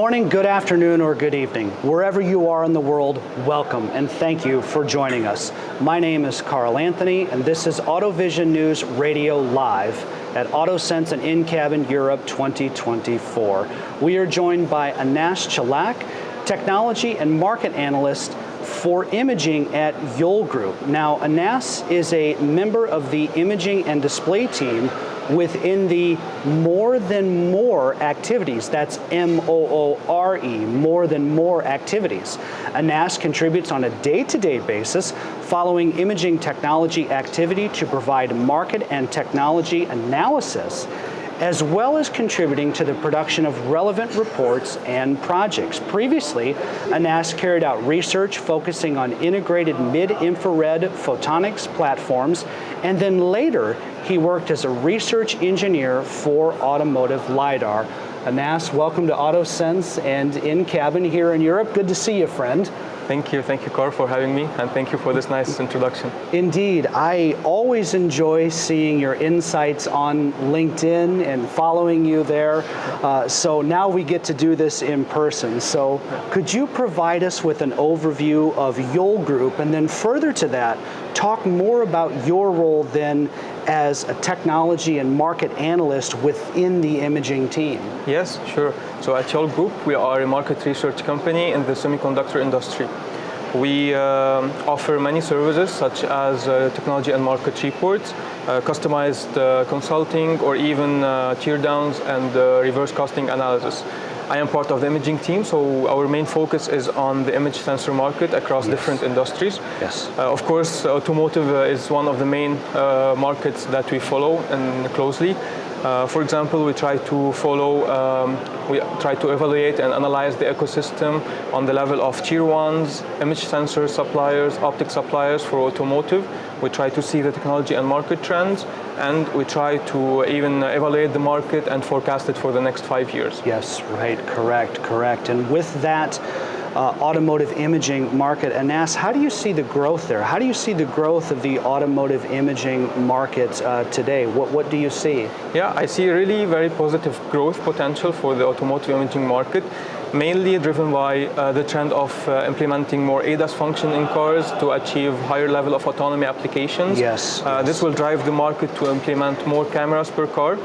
morning, good afternoon, or good evening. Wherever you are in the world, welcome and thank you for joining us. My name is Carl Anthony, and this is AutoVision News Radio Live at AutoSens and InCabin Europe 2024. We are joined by Anas Chalak, Technology and Market Analyst for Imaging at Yole Group. Now, Anas is a member of the Imaging and Display team within the More Than More activities. That's M-O-O-R-E, More Than More activities. Anas contributes on a day-to-day basis following imaging technology activity to provide market and technology analysis, as well as contributing to the production of relevant reports and projects. Previously, Anas carried out research focusing on integrated mid-infrared photonics platforms, and then later he worked as a research engineer for automotive LiDAR. Anas, welcome to AutoSens and InCabin here in Europe. Good to see you, friend. Thank you, Carl, for having me, and thank you for this nice introduction. Indeed, I always enjoy seeing your insights on LinkedIn and following you there. So now we get to do this in person. So could you provide us with an overview of Yole Group, and then further to that, talk more about your role then as a technology and market analyst within the imaging team? Yes, sure. So at Yole Group, we are a market research company in the semiconductor industry. We offer many services such as technology and market reports, customized consulting, or even teardowns and reverse costing analysis. I am part of the imaging team, so our main focus is on the image sensor market across different industries. Yes. Of course, automotive is one of the main markets that we follow and closely. For example, we try to evaluate and analyze the ecosystem on the level of tier ones, image sensor suppliers, optic suppliers for automotive. We try to see the technology and market trends, and we try to even evaluate the market and forecast it for the next 5 years. Yes, right, correct. And with that automotive imaging market, Anas, how do you see the growth there? How do you see the growth of the automotive imaging market today? What do you see? Yeah, I see really very positive growth potential for the automotive imaging market, mainly driven by the trend of implementing more ADAS function in cars to achieve higher level of autonomy applications. Yes. This will drive the market to implement more cameras per car.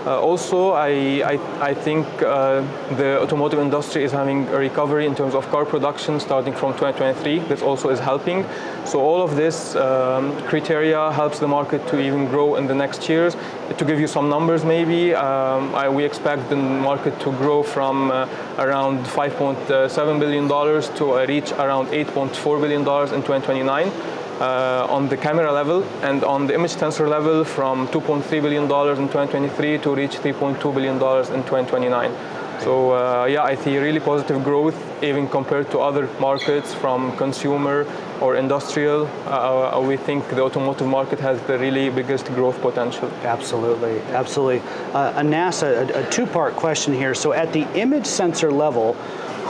Also, I think the automotive industry is having a recovery in terms of car production starting from 2023. This also is helping. So all of this criteria helps the market to even grow in the next years. To give you some numbers maybe, we expect the market to grow from around $5.7 billion to reach around $8.4 billion in 2029. On the camera level, and on the image sensor level from $2.3 billion in 2023 to reach $3.2 billion in 2029. So yeah, I see really positive growth even compared to other markets from consumer or industrial. We think the automotive market has the really biggest growth potential. Absolutely. Anas, a two-part question here. So at the image sensor level,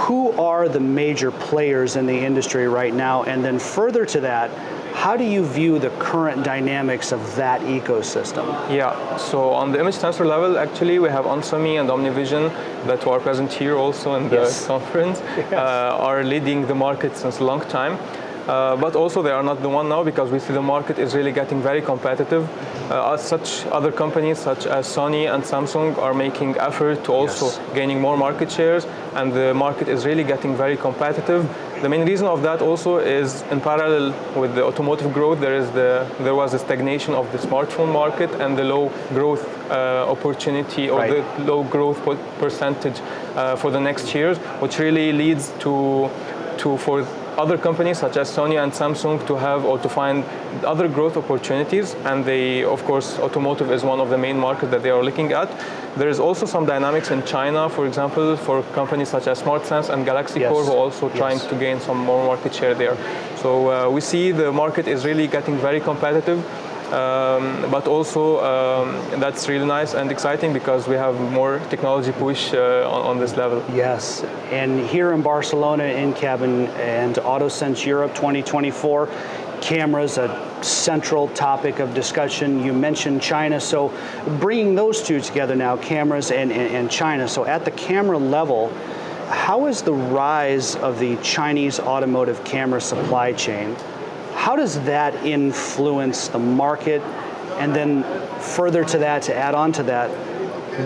who are the major players in the industry right now? And then further to that, how do you view the current dynamics of that ecosystem? Yeah, so on the image sensor level, actually, we have Onsemi and OmniVision that are present here also in the conference, are leading the market since a long time. But also they are not the one now, because we see the market is really getting very competitive. Such other companies such as Sony and Samsung are making effort to also gaining more market shares, and the market is really getting very competitive. The main reason of that also is, in parallel with the automotive growth, there was a stagnation of the smartphone market and the low growth opportunity, or the low growth percentage for the next years, which really leads to for other companies such as Sony and Samsung to have or to find other growth opportunities, and of course, automotive is one of the main markets that they are looking at. There is also some dynamics in China, for example, for companies such as SmartSense and Galaxy Core, who are also trying to gain some more market share there. So we see the market is really getting very competitive. But also that's really nice and exciting because we have more technology push on this level. Yes, and here in Barcelona, InCabin and AutoSens Europe 2024, cameras a central topic of discussion. You mentioned China, so bringing those two together now, cameras and China. So at the camera level, how is the rise of the Chinese automotive camera supply chain, how does that influence the market? And then further to that, to add on to that,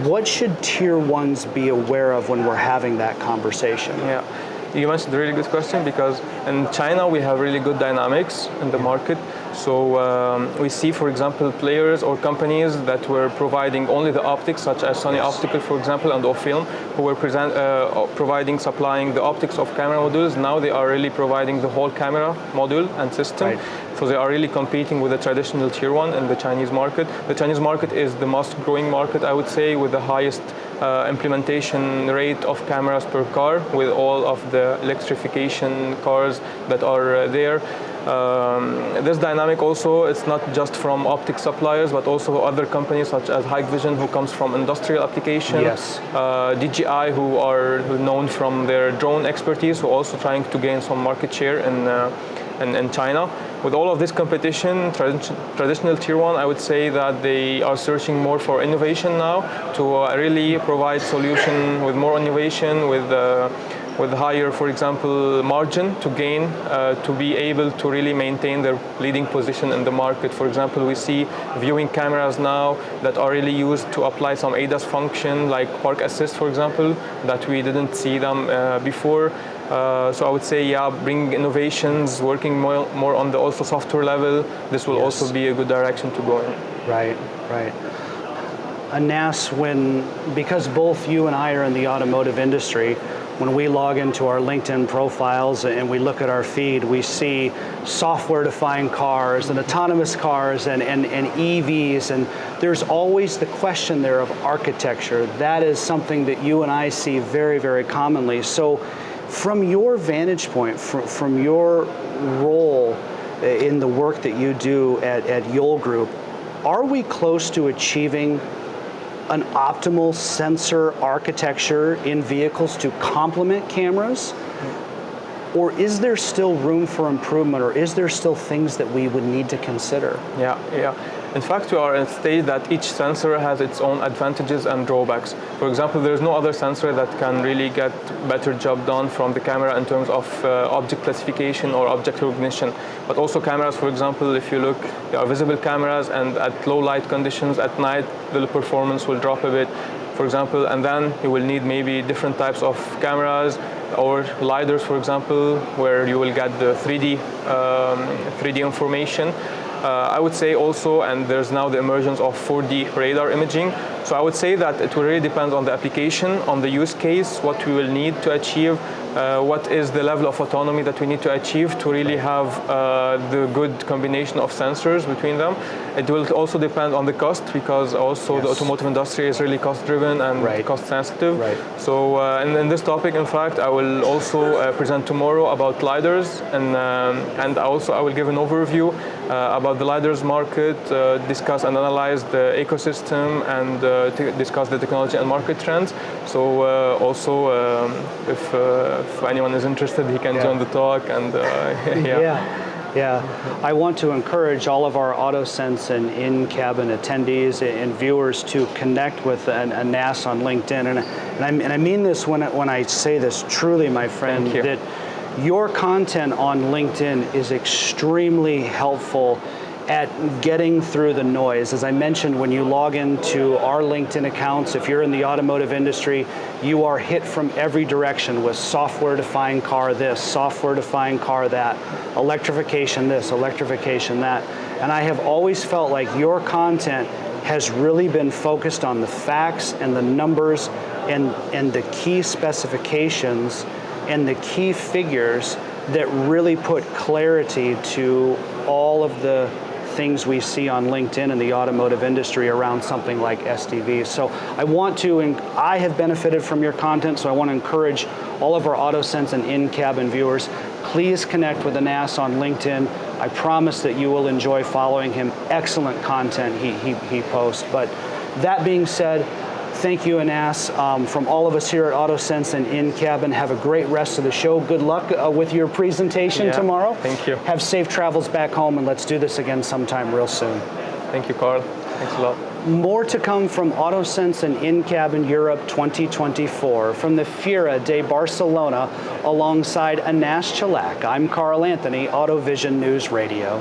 what should tier ones be aware of when we're having that conversation? Yeah, you mentioned a really good question, because in China we have really good dynamics in the market. So we see, for example, players or companies that were providing only the optics, such as Sony Optical, for example, and Ofilm, who were supplying the optics of camera modules. Now they are really providing the whole camera module and system. Right. So they are really competing with the traditional tier one in the Chinese market. The Chinese market is the most growing market, I would say, with the highest implementation rate of cameras per car, with all of the electrification cars that are there. This dynamic also, it's not just from optic suppliers, but also other companies such as Hikvision, who comes from industrial application. Yes. DJI, who are known from their drone expertise, who are also trying to gain some market share in China. With all of this competition, traditional tier one, I would say that they are searching more for innovation now, to really provide solution with more innovation, with higher, for example, margin to gain, to be able to really maintain their leading position in the market. For example, we see viewing cameras now that are really used to apply some ADAS function, like park assist, for example, that we didn't see them before. So I would say, yeah, bring innovations, working more on the also software level. This will also be a good direction to go in. Right, right. Anas, because both you and I are in the automotive industry, when we log into our LinkedIn profiles and we look at our feed, we see software-defined cars and autonomous cars and EVs, and there's always the question there of architecture. That is something that you and I see very, very commonly. So from your vantage point, from your role in the work that you do at Yole Group, are we close to achieving an optimal sensor architecture in vehicles to complement cameras? Or is there still room for improvement, or is there still things that we would need to consider? Yeah. In fact, we are at a stage that each sensor has its own advantages and drawbacks. For example, there is no other sensor that can really get better job done from the camera in terms of object classification or object recognition. But also cameras, for example, if you look, they are visible cameras, and at low light conditions at night, the performance will drop a bit, for example, and then you will need maybe different types of cameras or LiDARs, for example, where you will get the 3D information. I would say also, and there's now the emergence of 4D radar imaging. So I would say that it will really depend on the application, on the use case, what we will need to achieve, what is the level of autonomy that we need to achieve to really have the good combination of sensors between them. It will also depend on the cost, because also the automotive industry is really cost-driven and cost-sensitive. Right. So in this topic, in fact, I will also present tomorrow about LiDARs, and also I will give an overview about the LiDARs market, discuss and analyze the ecosystem, and discuss the technology and market trends. So also, if anyone is interested, he can join the talk. And I want to encourage all of our AutoSens and InCabin attendees and viewers to connect with Anas on LinkedIn. And I mean this when I say this truly, my friend, that your content on LinkedIn is extremely helpful at getting through the noise. As I mentioned, when you log into our LinkedIn accounts, if you're in the automotive industry, you are hit from every direction with software-defined car this, software-defined car that, electrification this, electrification that. And I have always felt like your content has really been focused on the facts and the numbers and the key specifications and the key figures that really put clarity to all of the things we see on LinkedIn in the automotive industry around something like SDV. So I have benefited from your content, so I want to encourage all of our AutoSens and InCabin viewers, please connect with Anas on LinkedIn. I promise that you will enjoy following him. Excellent content he posts. But that being said, thank you, Anas. From all of us here at AutoSens and InCabin, have a great rest of the show. Good luck with your presentation tomorrow. Thank you. Have safe travels back home, and let's do this again sometime real soon. Thank you, Carl. Thanks a lot. More to come from AutoSens and InCabin Europe 2024 from the Fira de Barcelona alongside Anas Chalak. I'm Carl Anthony, AutoVision News Radio.